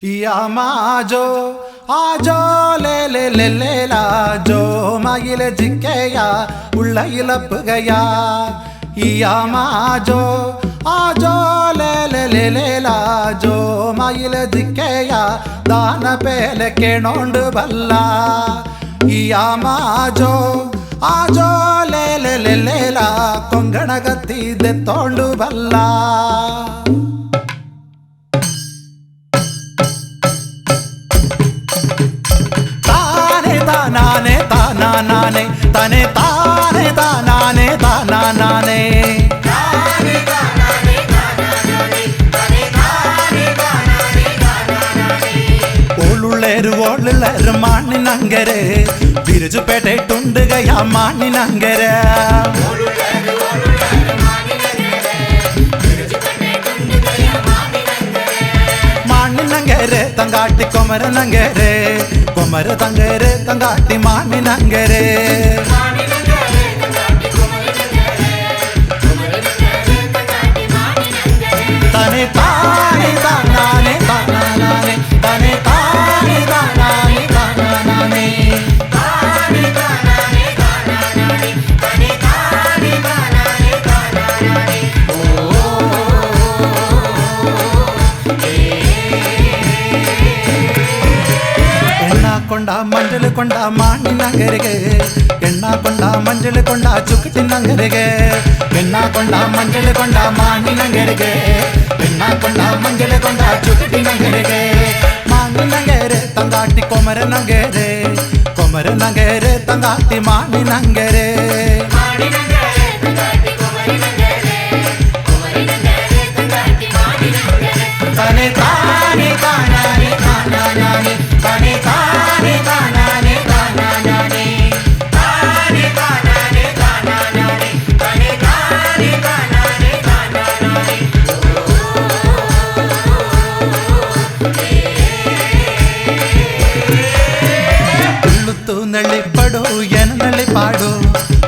യാമാജോ ആജോ ലേ ലാജോ മയിലെ ജിക്കയാ ഉള്ള ഇലപ്പുകയാ യാമാജോ ആജോ ലേ ലാജോ മയിലെ ജിക്കയാ ദാന പേലെ കേണോണ്ട് ബല്ല യാമാജോ ആജോ ലേ ലാ കൊങ്കണകത്തി ദെത്തോണ്ട് ബല്ല ताने ताना नाने तने ताने तानाने ताना नाने ताने तानाने ताना नाने तने ताने तानाने ताना नाने ओलुल्लेर मानिनंगरे बिरजुपेटे टुंडुगया मानिनंगरे ओलुल्लेर मानिनंगरे बिरजुपेटे टुंडुगया मानिनंगरे तंगाटी कोमरनंगरे कोमर तंगरे तंगाटी मानिनंगरे तने ताने तानाने तानाने तने ताने तानाने तानाने ताने तानाने तानाने तने ताने तानाने तानाने मंजल कोंडा मानिनंगरे एण्णा कोंडा मंजल कोंडा चुक्किनंगरे एण्णा कोंडा मंजल कोंडा मानिनंगरे एण्णा कोंडा मंजल कोंडा चुक्किनंगरे मानिनंगरे तंगाटी कोमरनंगरे कोमरनंगरे तंगाटी मानिनंगरे मानिनंगरे तंगाटी कोमरनंगरे कोमरनंगरे तंगाटी मानिनंगरे तने ताने तानाने तानाने तने ताने तानाने तानाने ताने तानाने तानाने तने ताने तानाने तानाने ഉള്ളുത്തു നളിപ്പാടോ എന നളിപ്പാടോ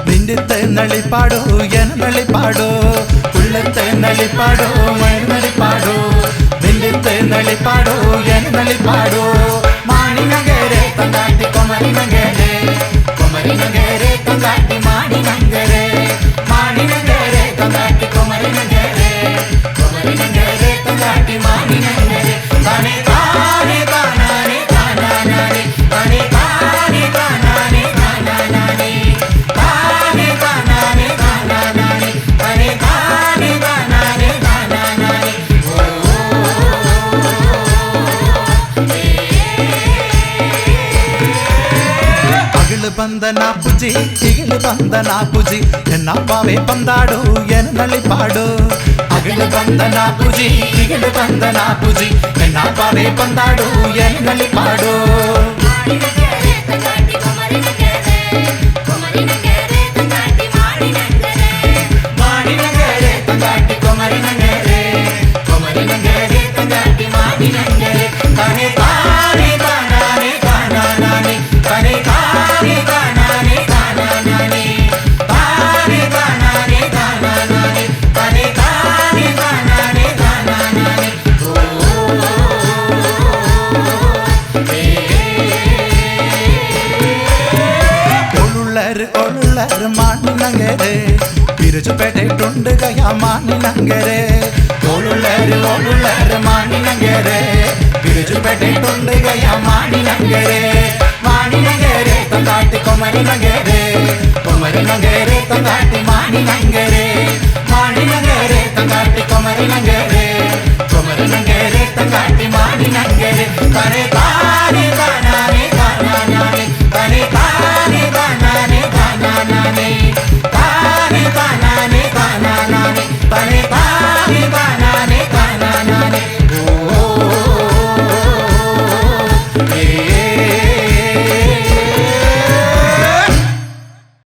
നിന്റത്തെ നളിപ്പാടോ എന നളിപ്പാടോ ഉള്ളത്തെ നളിപ്പാടോ മഴ നളിപ്പാടോ നിന്റത്തെ നളിപ്പാടോ എന നളിപ്പാടോ മാനിനംഗരെ തങ്കാട്ടി കൊമരിനംഗരെ കൊമരിനംഗരെ തങ്കാട്ടി മാനിനംഗരെ മാനിനംഗരെ തങ്കാട്ടി കൊമരിനംഗരെ കൊമരിനംഗരെ തങ്കാട്ടി മാനിനംഗരെ തനെ താനെ താനാനെ താനാനെ തനെ താനെ താനാനെ താനാനെ താനെ താനാനെ താനാനെ തനെ താനെ താനാനെ താനാനെ बंदना पुजी इगिल बंदना पुजी एन्ना पावे पंदाडो एन नलिपाडो अगिल बंदना पुजी इगिल बंदना पुजी एन्ना पावे पंदाडो एन नलिपाडो मानिनंगरे तंगाटी कोमरिनंगरे कोमरिनंगरे तंगाटी मानिनंगरे मानिनंगरे तंगाटी कोमरिनंगरे कोमरिनंगरे तंगाटी मानिनंगरे तने ताने तानाने तानाने तने ताने तानाने तानाने ताने तानाने तानाने तने ताने तानाने तानाने ओलुल्लेर मानिनंगरे बिरजुपेटे टुंडुगया मानिनंगरे ओलुल्लेर मानिनंगरे बिरजुपेटे टुंडुगया मानिनंगरे मानिनंगरे तंगाटी कोमरिनंगरे कोमरिनंगरे तंगाटी मानिनंगरे मानिनंगरे तंगाटी कोमरिनंगरे कोमरिनंगरे तंगाटी मानिनंगरे तने